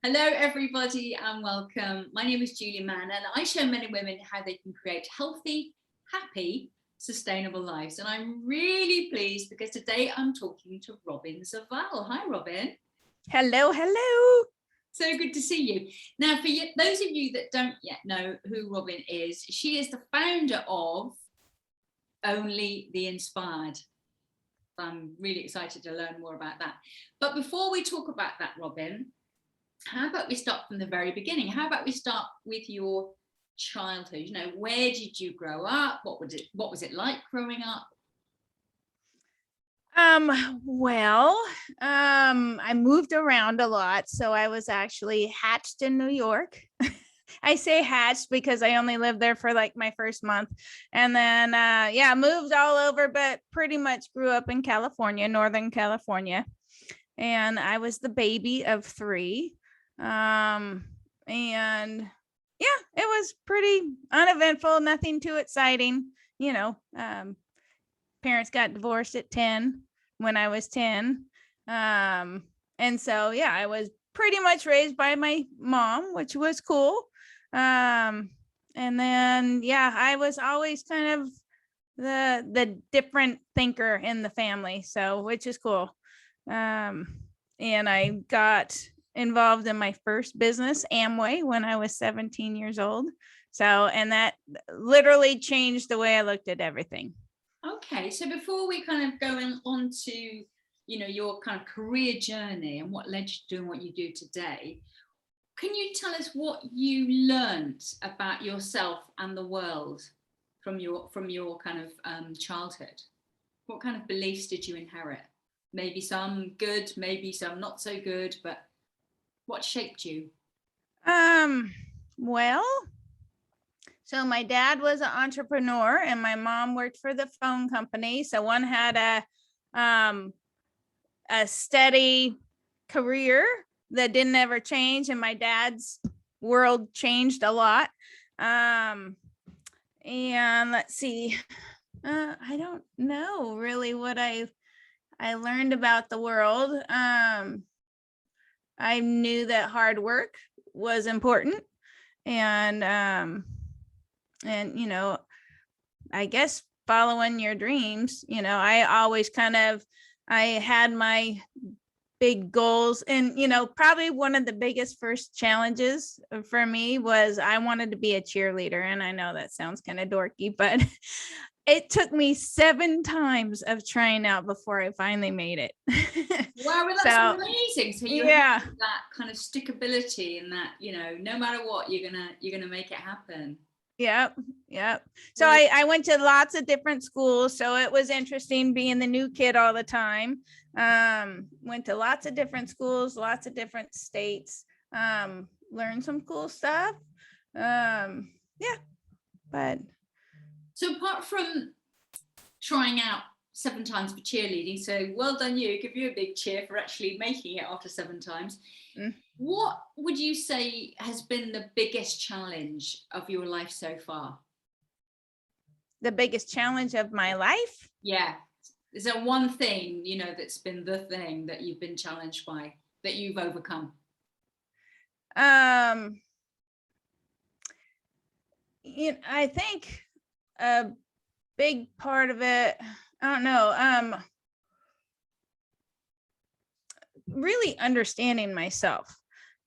Hello, everybody, and welcome. My name is Julie Mann, and I show men and women how they can create healthy, happy, sustainable lives. And I'm really pleased because today I'm talking to Robyn Zaval. Hi, Robyn. Hello, hello. So good to see you. Now, for those of you that don't yet know who Robyn is, she is the founder of Only the Inspired. I'm really excited to learn more about that. But before we talk about that, Robyn, how about we start from the very beginning? How about we start with your childhood? You know, where did you grow up? What was it like growing up? I moved around a lot. So I was actually hatched in New York. I say hatched because I only lived there for like my first month. And then, moved all over, but pretty much grew up in California, Northern California. And I was the baby of three. It was pretty uneventful, nothing too exciting. Parents got divorced at 10 when I was 10. I was pretty much raised by my mom, which was cool. I was always kind of the different thinker in the family, so which is cool. And I got involved in my first business, Amway, when I was 17 years old. And that literally changed the way I looked at everything. Okay, so before we kind of go on to, your kind of career journey and what led you to doing what you do today, can you tell us what you learned about yourself and the world from your kind of childhood? What kind of beliefs did you inherit? Maybe some good, maybe some not so good, but what shaped you? So my dad was an entrepreneur and my mom worked for the phone company. So one had a steady career that didn't ever change, and my dad's world changed a lot. And let's see, I don't know really what I learned about the world. I knew that hard work was important, and I guess following your dreams. I always I had my big goals, and probably one of the biggest first challenges for me was I wanted to be a cheerleader. And I know that sounds kind of dorky, but it took me 7 times of trying out before I finally made it. Wow, well, that's amazing. So you have that kind of stickability, and that, no matter what, you're gonna make it happen. Yep. So I went to lots of different schools. So it was interesting being the new kid all the time. Went to lots of different schools, lots of different states, learned some cool stuff. But so apart from trying out 7 times for cheerleading, so well done you, give you a big cheer for actually making it after 7 times. What would you say has been the biggest challenge of your life so far? The biggest challenge of my life? Yeah. Is there one thing, that's been the thing that you've been challenged by, that you've overcome? I think a big part of it, I don't know, really understanding myself.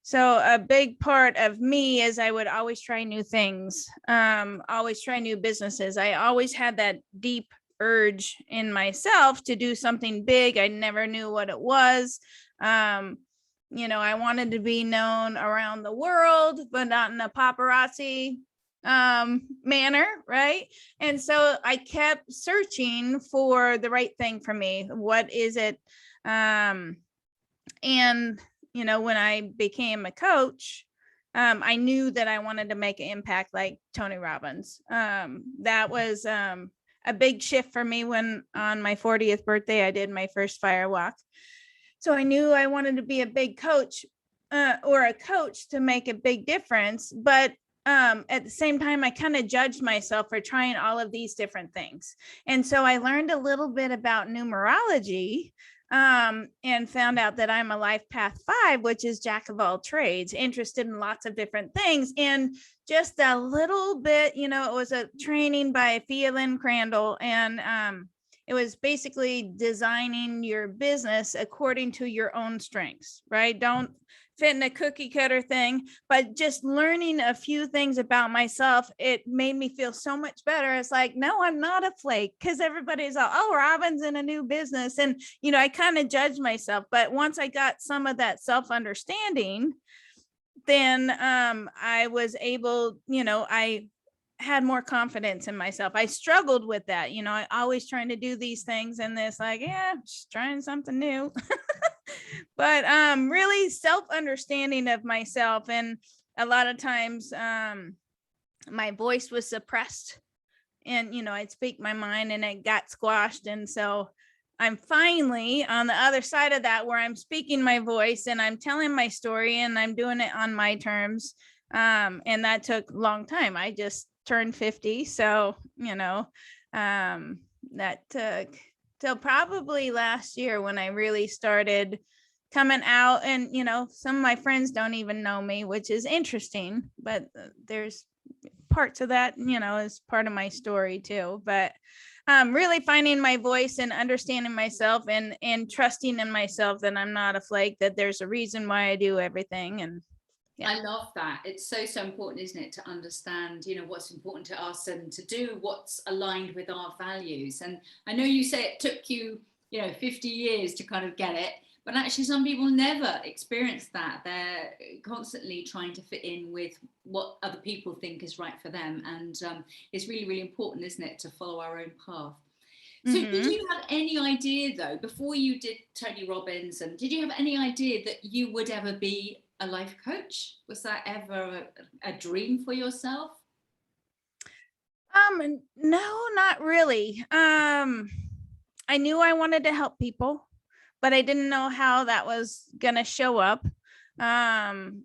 So a big part of me is I would always try new things, always try new businesses. I always had that deep urge in myself to do something big. I never knew what it was. I wanted to be known around the world, but not in a paparazzi manner, right? And so I kept searching for the right thing for me. What is it? When I became a coach, I knew that I wanted to make an impact like Tony Robbins. That was a big shift for me when on my 40th birthday, I did my first fire walk. So I knew I wanted to be a big coach or a coach to make a big difference. But at the same time, I kind of judged myself for trying all of these different things. And so I learned a little bit about numerology. and found out that I'm a life path 5, which is jack of all trades, interested in lots of different things. And just a little bit, it was a training by Lynn Crandall, and it was basically designing your business according to your own strengths, right? Don't fit in a cookie cutter thing, but just learning a few things about myself, it made me feel so much better. It's like, no, I'm not a flake, because everybody's all, oh, Robyn's in a new business. And, I kind of judged myself. But once I got some of that self-understanding, then I was able, I had more confidence in myself. I struggled with that. I always trying to do these things, and this like, yeah, just trying something new. But really self-understanding of myself. And a lot of times my voice was suppressed, and I'd speak my mind and it got squashed. And so I'm finally on the other side of that, where I'm speaking my voice and I'm telling my story and I'm doing it on my terms. And that took a long time. I just turned 50. So, that took till probably last year when I really started coming out. And, some of my friends don't even know me, which is interesting, but there's parts of that, is part of my story too. But really finding my voice and understanding myself, and trusting in myself that I'm not a flake, that there's a reason why I do everything. And yeah. I love that. It's so important, isn't it, to understand, what's important to us and to do what's aligned with our values. And I know you say it took you, 50 years to kind of get it, but actually some people never experience that. They're constantly trying to fit in with what other people think is right for them. And it's really, really important, isn't it, to follow our own path. So did you have any idea, though, before you did Tony Robbins, and did you have any idea that you would ever be a life coach? Was that ever a dream for yourself? No, not really. I knew I wanted to help people, but I didn't know how that was gonna show up. And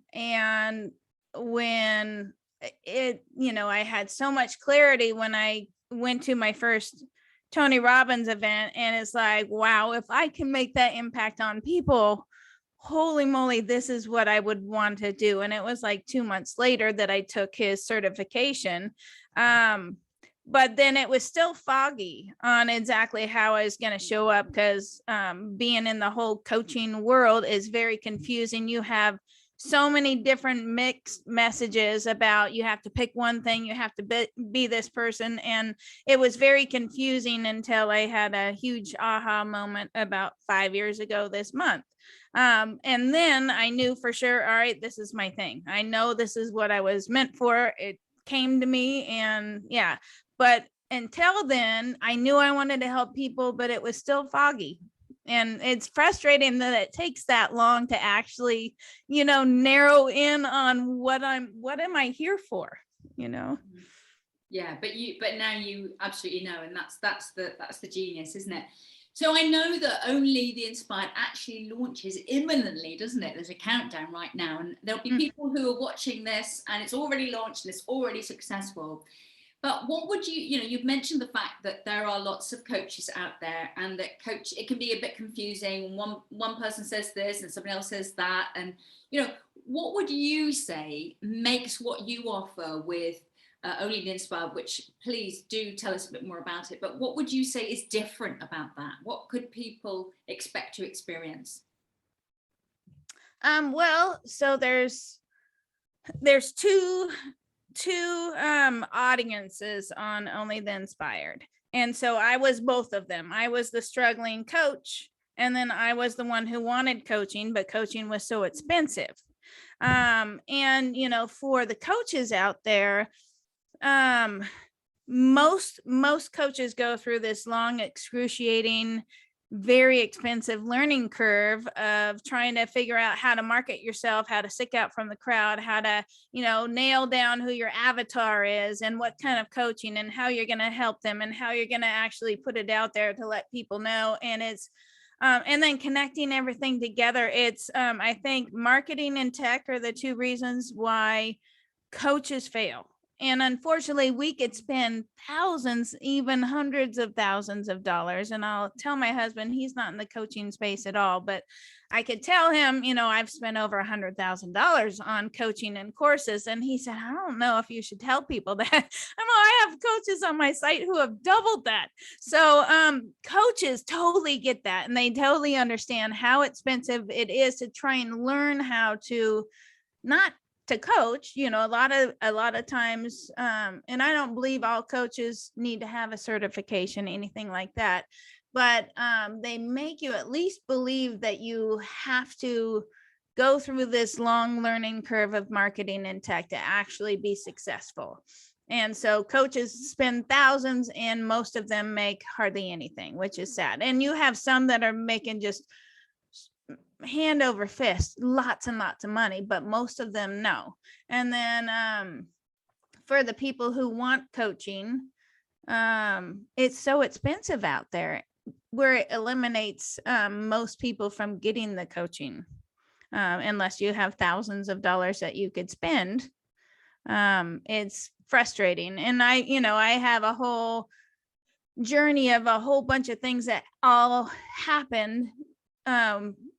when I had so much clarity when I went to my first Tony Robbins event, and it's like, wow, if I can make that impact on people, holy moly, this is what I would want to do. And it was like 2 months later that I took his certification. But then it was still foggy on exactly how I was going to show up, because being in the whole coaching world is very confusing. You have so many different mixed messages about, you have to pick one thing, you have to be this person. And it was very confusing until I had a huge aha moment about 5 years ago this month. And then I knew for sure, all right, this is my thing. I know this is what I was meant for. It came to me, and yeah. But until then, I knew I wanted to help people, but it was still foggy. And it's frustrating that it takes that long to actually, narrow in on what am I here for, Yeah, but now you absolutely know, and that's the genius, isn't it? So I know that Only the Inspired actually launches imminently, doesn't it? There's a countdown right now, and there'll be people who are watching this and it's already launched and it's already successful. But what would you've mentioned the fact that there are lots of coaches out there, and that it can be a bit confusing. One person says this and somebody else says that. And, what would you say makes what you offer with Only the Inspired, which please do tell us a bit more about it, but what would you say is different about that? What could people expect to experience? Well, so there's two audiences on Only the Inspired. And so I was both of them. I was the struggling coach, and then I was the one who wanted coaching, but coaching was so expensive. And, for the coaches out there, most coaches go through this long, excruciating, very expensive learning curve of trying to figure out how to market yourself, how to stick out from the crowd, how to, nail down who your avatar is and what kind of coaching and how you're going to help them and how you're going to actually put it out there to let people know. And it's, and then connecting everything together. It's, I think marketing and tech are the two reasons why coaches fail. And unfortunately, we could spend thousands, even hundreds of thousands of dollars. And I'll tell my husband, he's not in the coaching space at all, but I could tell him, I've spent over $100,000 on coaching and courses. And he said, I don't know if you should tell people that. I have coaches on my site who have doubled that. So coaches totally get that. And they totally understand how expensive it is to try and learn how to not to coach, a lot of times, and I don't believe all coaches need to have a certification, anything like that, but they make you at least believe that you have to go through this long learning curve of marketing and tech to actually be successful. And so coaches spend thousands and most of them make hardly anything, which is sad. And you have some that are making just hand over fist, lots and lots of money, but most of them no. And then for the people who want coaching, it's so expensive out there, where it eliminates most people from getting the coaching, unless you have thousands of dollars that you could spend. It's frustrating. And I have a whole journey of a whole bunch of things that all happened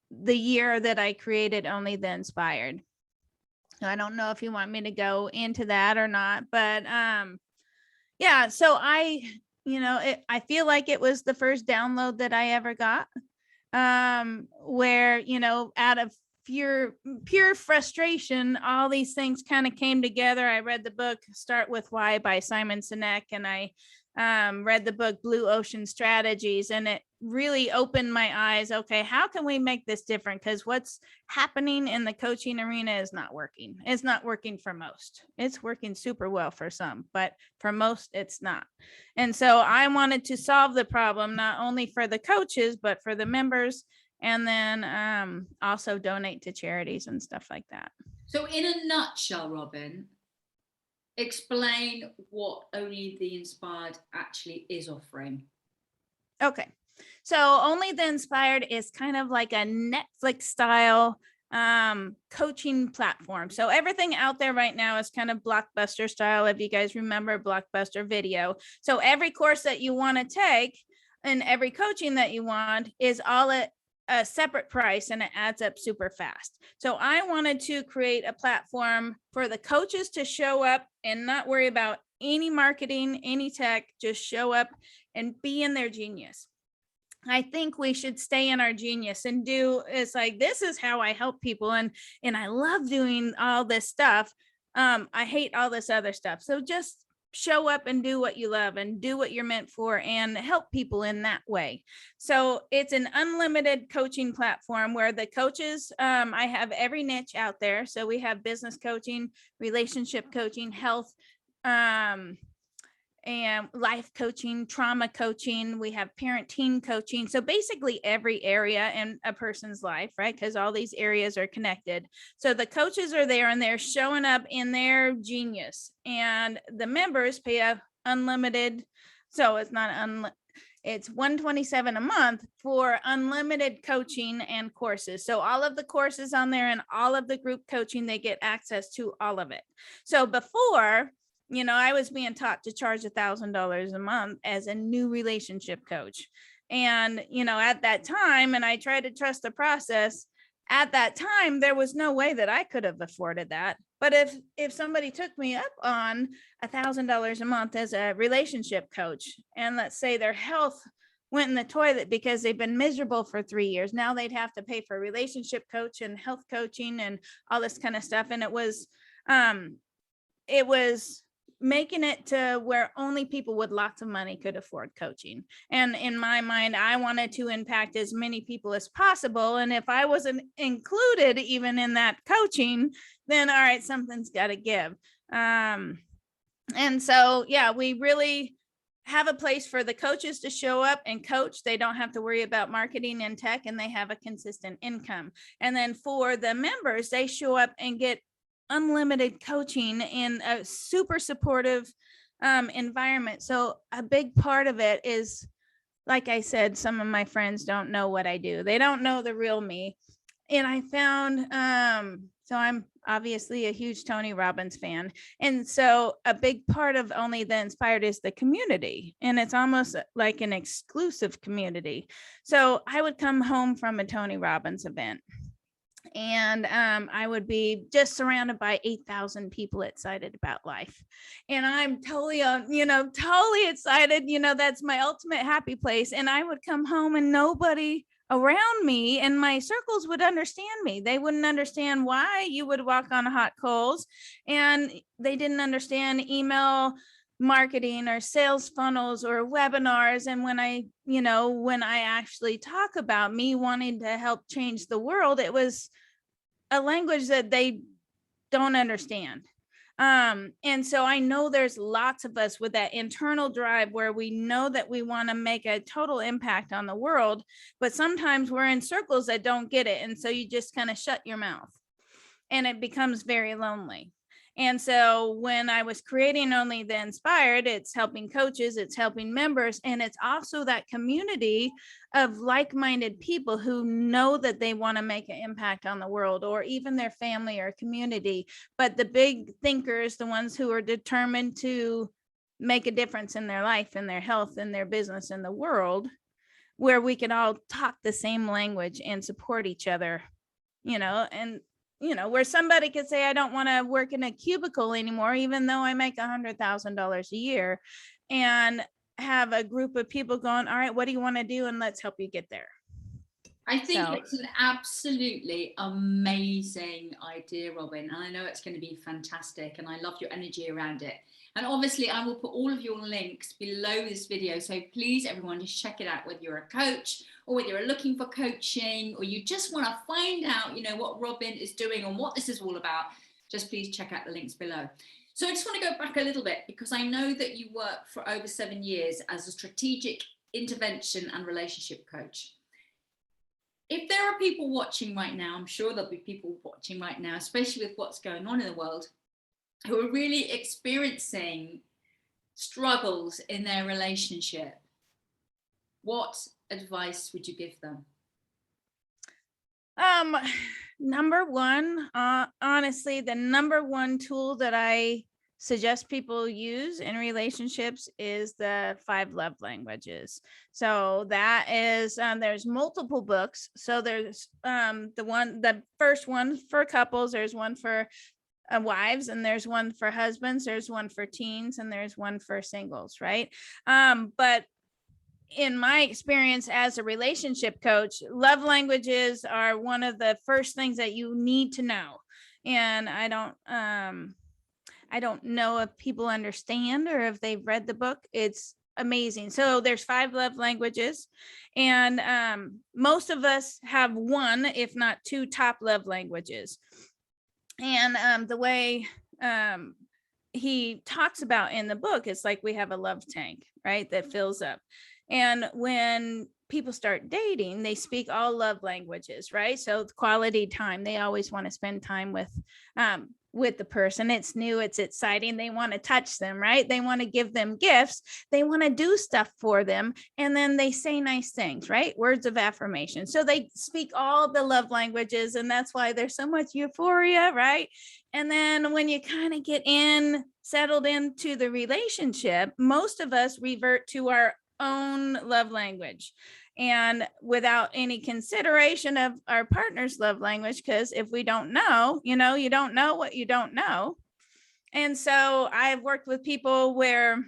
the year that I created Only the Inspired. I don't know if you want me to go into that or not, but yeah, so I feel like it was the first download that I ever got, where, out of pure frustration, all these things kind of came together. I read the book Start With Why by Simon Sinek, and I read the book Blue Ocean Strategies, and it really opened my eyes. Okay, how can we make this different? Because what's happening in the coaching arena is not working. It's not working for most. It's working super well for some, but for most it's not. And so I wanted to solve the problem, not only for the coaches, but for the members, and then also donate to charities and stuff like that. So in a nutshell, Robyn, explain what Only the Inspired actually is offering. Okay. So Only the Inspired is kind of like a Netflix style coaching platform. So everything out there right now is kind of Blockbuster style, if you guys remember Blockbuster Video. So every course that you want to take and every coaching that you want is all at a separate price, and it adds up super fast. So I wanted to create a platform for the coaches to show up and not worry about any marketing, any tech, just show up and be in their genius. I think we should stay in our genius and it's like, this is how I help people. And I love doing all this stuff. I hate all this other stuff. So just show up and do what you love and do what you're meant for and help people in that way. So it's an unlimited coaching platform where the coaches, I have every niche out there. So we have business coaching, relationship coaching, health, and life coaching, trauma coaching. We have parent-teen coaching. So basically every area in a person's life, right? Because all these areas are connected. So the coaches are there and they're showing up in their genius, and the members pay a unlimited. So it's not it's $127 a month for unlimited coaching and courses. So all of the courses on there and all of the group coaching, they get access to all of it. So before, I was being taught to charge $1,000 a month as a new relationship coach. And, at that time, and I tried to trust the process, at that time, there was no way that I could have afforded that. But if somebody took me up on $1,000 a month as a relationship coach, and let's say their health went in the toilet because they've been miserable for 3 years, now they'd have to pay for a relationship coach and health coaching and all this kind of stuff. And it was making it to where only people with lots of money could afford coaching. And in my mind, I wanted to impact as many people as possible. And if I wasn't included even in that coaching, then all right, something's got to give. And so, yeah, we really have a place for the coaches to show up and coach. They don't have to worry about marketing and tech, and they have a consistent income. And then for the members, they show up and get unlimited coaching in a super supportive environment. So a big part of it is, like I said, some of my friends don't know what I do. They don't know the real me. and I found, so I'm obviously a huge Tony Robbins fan. And so a big part of Only the Inspired is the community. And it's almost like an exclusive community. So I would come home from a Tony Robbins event, and I would be just surrounded by 8,000 people excited about life. And I'm totally, totally excited. That's my ultimate happy place. And I would come home and nobody around me and my circles would understand me. They wouldn't understand why you would walk on hot coals, and they didn't understand email marketing or sales funnels or webinars. And when I actually talk about me wanting to help change the world, it was a language that they don't understand. And so I know there's lots of us with that internal drive where we know that we want to make a total impact on the world, but sometimes we're in circles that don't get it. And so you just kind of shut your mouth and it becomes very lonely. And so when I was creating Only the Inspired, it's helping coaches, it's helping members, and it's also that community of like-minded people who know that they want to make an impact on the world, or even their family or community. But the big thinkers, the ones who are determined to make a difference in their life, in their health, in their business, in the world, where we can all talk the same language and support each other, and where somebody could say, I don't want to work in a cubicle anymore, even though I make $100,000 a year, and have a group of people going, all right, what do you want to do? And let's help you get there. I think it's an absolutely amazing idea, Robyn, and I know it's going to be fantastic, and I love your energy around it. And obviously I will put all of your links below this video, so please everyone just check it out, whether you're a coach or whether you're looking for coaching, or you just want to find out what Robyn is doing and what this is all about. Just please check out the links below. So I just want to go back a little bit, because I know that you work for over 7 years as a strategic intervention and relationship coach. If there are people watching right now, I'm sure there'll be people watching right now, especially with what's going on in the world, who are really experiencing struggles in their relationship, what advice would you give them? Number one, honestly, the number one tool that I suggest people use in relationships is the 5 love languages. So that is, there's multiple books. So there's the first one for couples, there's one for wives, and there's one for husbands, there's one for teens, and there's one for singles, right? But in my experience as a relationship coach, love languages are one of the first things that you need to know. And I don't know if people understand or if they've read the book. It's amazing. So there's 5 love languages, and most of us have one, if not 2 top love languages. And the way he talks about in the book, it's like we have a love tank, right, that fills up. And when people start dating, they speak all love languages, right? So quality time, they always want to spend time with the person. It's new, it's exciting. They want to touch them, right? They want to give them gifts. They want to do stuff for them. And then they say nice things, right? Words of affirmation. So they speak all the love languages, and that's why there's so much euphoria, right? And then when you kind of get settled into the relationship, most of us revert to our own love language, and without any consideration of our partner's love language, because if we don't know, you don't know what you don't know. And so I've worked with people where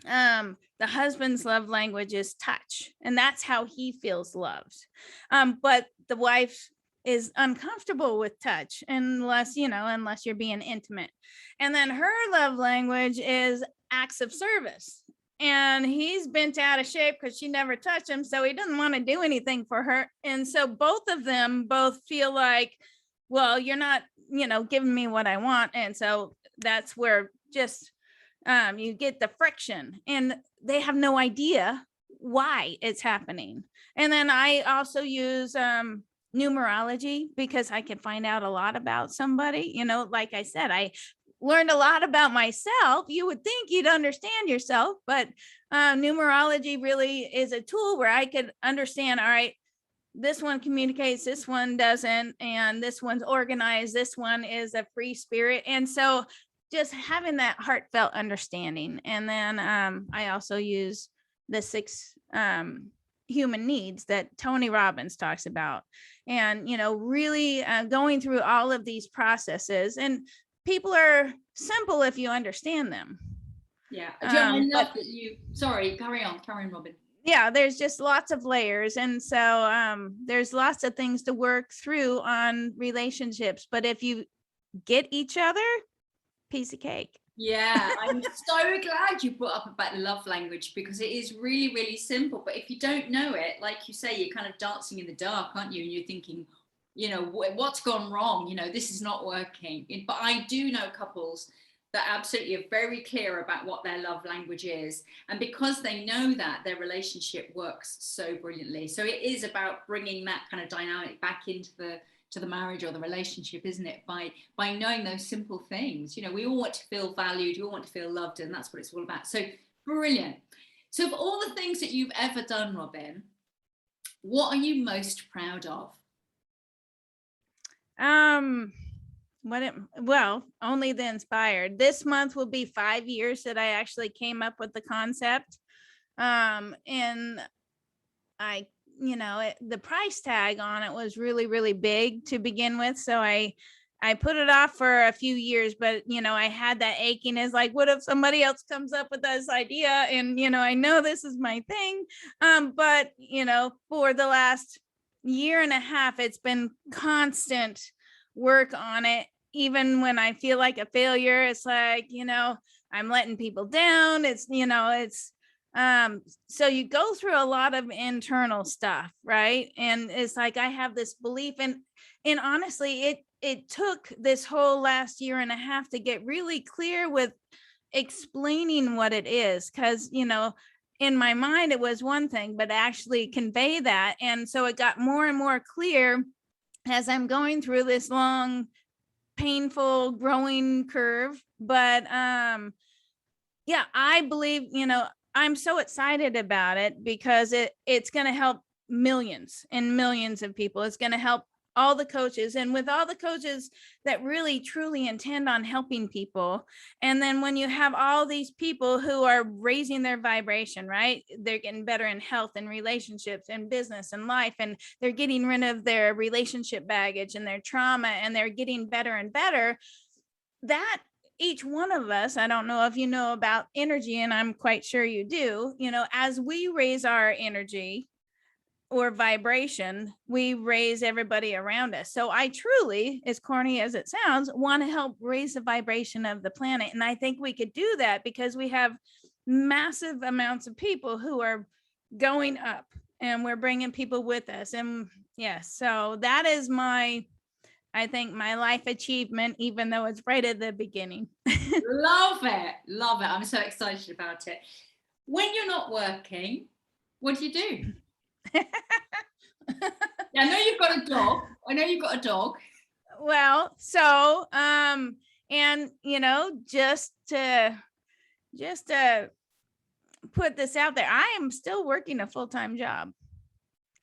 the husband's love language is touch, and that's how he feels loved, but the wife is uncomfortable with touch unless you're being intimate. And then her love language is acts of service, and he's bent out of shape because she never touched him, so he doesn't want to do anything for her. And so both of them feel like, well, you're not giving me what I want. And so that's where just you get the friction, and they have no idea why it's happening. And then I also use numerology, because I can find out a lot about somebody. Like I said, I learned a lot about myself. You would think you'd understand yourself, but numerology really is a tool where I could understand, all right, this one communicates, this one doesn't, and this one's organized, this one is a free spirit. And so just having that heartfelt understanding. And then I also use the 6 human needs that Tony Robbins talks about, and really going through all of these processes. And people are simple if you understand them. Yeah, I love that you. Sorry, carry on, Robyn. Yeah, there's just lots of layers, and so there's lots of things to work through on relationships. But if you get each other, piece of cake. Yeah, I'm so glad you brought up about the love language, because it is really, really simple. But if you don't know it, like you say, you're kind of dancing in the dark, aren't you? And you're thinking, what's gone wrong? This is not working. But I do know couples that absolutely are very clear about what their love language is. And because they know that, their relationship works so brilliantly. So it is about bringing that kind of dynamic back into the marriage or the relationship, isn't it? By knowing those simple things. We all want to feel valued, we all want to feel loved, and that's what it's all about. So brilliant. So of all the things that you've ever done, Robyn, what are you most proud of? Only the inspired. This month will be 5 years that I actually came up with the concept. And I the price tag on it was really, really big to begin with. So I put it off for a few years, but I had that aching, is like, what if somebody else comes up with this idea? And I know this is my thing. But for the last year and a half, it's been constant work on it. Even when I feel like a failure, it's like, I'm letting people down. It's so you go through a lot of internal stuff, right? And it's like, I have this belief, and honestly, it took this whole last year and a half to get really clear with explaining what it is. Because, in my mind, it was one thing, but actually convey that. And so it got more and more clear as I'm going through this long, painful growing curve. But yeah, I believe, I'm so excited about it, because it's going to help millions and millions of people. It's going to help all the coaches, and with all the coaches that really truly intend on helping people. And then when you have all these people who are raising their vibration, right? They're getting better in health and relationships and business and life, and they're getting rid of their relationship baggage and their trauma, and they're getting better and better. That each one of us, I don't know if you know about energy, and I'm quite sure you do, as we raise our energy or vibration, we raise everybody around us. So I truly, as corny as it sounds, want to help raise the vibration of the planet. And I think we could do that because we have massive amounts of people who are going up, and we're bringing people with us. And yes, so that is I think my life achievement, even though it's right at the beginning. Love it. I'm so excited about it. When you're not working, what do you do? Yeah, I know you've got a dog. Well, so and just to put this out there, I am still working a full-time job.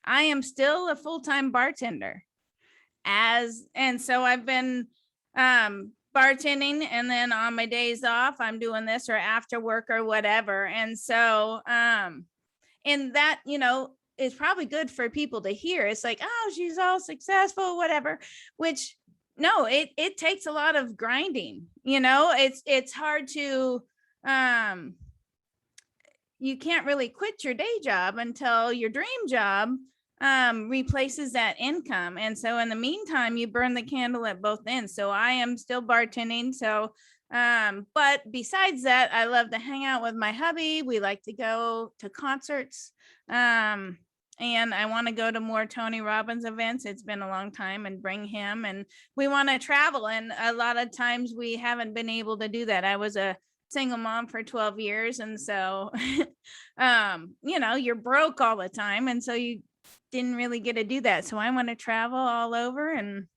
I am still a full-time bartender. And so I've been bartending, and then on my days off, I'm doing this, or after work or whatever. And so and that, is probably good for people to hear. It's like, oh, she's all successful, whatever, which no, it takes a lot of grinding. It's hard to you can't really quit your day job until your dream job replaces that income. And so in the meantime, you burn the candle at both ends. So I am still bartending. So but besides that, I love to hang out with my hubby. We like to go to concerts. And I want to go to more Tony Robbins events. It's been a long time, and bring him, and we want to travel. And a lot of times we haven't been able to do that. I was a single mom for 12 years. And so, you're broke all the time. And so you didn't really get to do that. So I want to travel all over and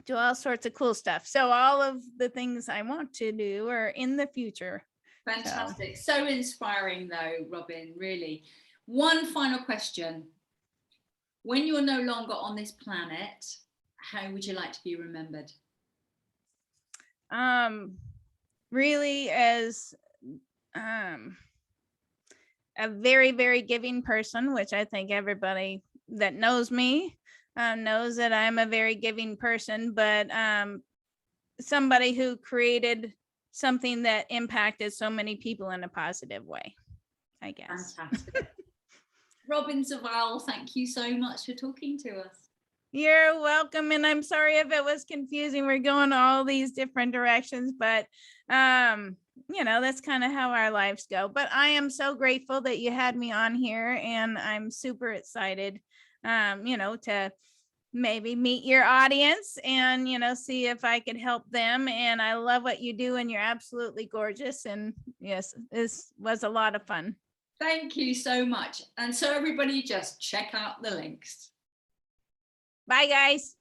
do all sorts of cool stuff. So all of the things I want to do are in the future. Fantastic. So inspiring though, Robyn, really. One final question. When you're no longer on this planet, how would you like to be remembered? Really as a very, very giving person, which I think everybody that knows me knows that I'm a very giving person, but somebody who created something that impacted so many people in a positive way, I guess. Fantastic. Robyn Zaval, thank you so much for talking to us. You're welcome. And I'm sorry if it was confusing. We're going all these different directions, but you know, that's kind of how our lives go. But I am so grateful that you had me on here, and I'm super excited, you know, to maybe meet your audience and, you know, see if I could help them. And I love what you do, and you're absolutely gorgeous. And yes, this was a lot of fun. Thank you so much. And so everybody just check out the links. Bye, guys.